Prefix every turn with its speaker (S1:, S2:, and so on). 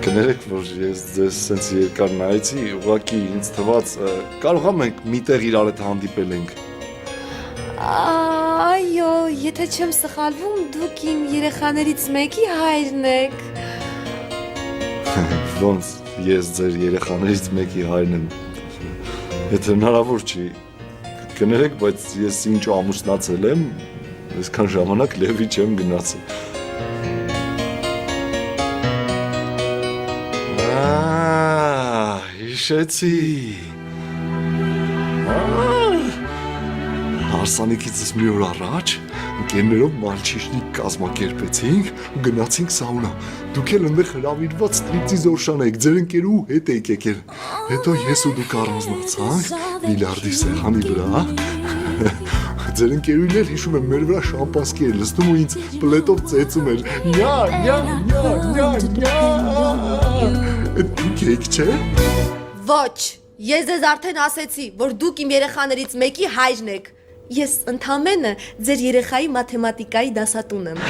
S1: Կներեք, որ ես ձեզ սենց երկար նայեցի, ուղղակի ինձ թված կարող ենք մի տեղ իրար հետ հանդիպել ենք։
S2: Այո, եթե չեմ սխալվում, դուք իմ երեխաներից մեկի հայրն եք։
S1: Ոնց ես ձեր երեխաներից մեկի հայրն եմ։ Եթե հնարավոր չի, կներեք, բայց ես ինչ ամուսնացել եմ, այսքան ժամանակ լևի չեմ գնացել։ Հիշեցի։ Հարսանիքիցս մի օր առաջ ընկերներով մալչիշնիկ կազմակերպեցինք ու գնացինք սաունա։ Դուք էլ այնտեղ հրավիրված ստրիպտիզոր շանեք, ձեր ընկերու հետ եք եկել։ Հետո ես ու դուք առանձնացանք բիլիարդի սեղանի վրա։ Ձեր ընկերուին էլ հիշում եմ մեր վրա շամպանսկի էր լցնում ու ինձ պլետով ծեծում էր։ Նյա, նյա, նյա, նյա, նյա։ Դուք եք չէ։
S2: Ոչ, ես ձեզ արդեն ասեցի, որ դուք իմ երեխաներից մեկի հայրն եք։ Ես ընդամենը ձեր երեխայի մաթեմատիկայի դասատուն եմ։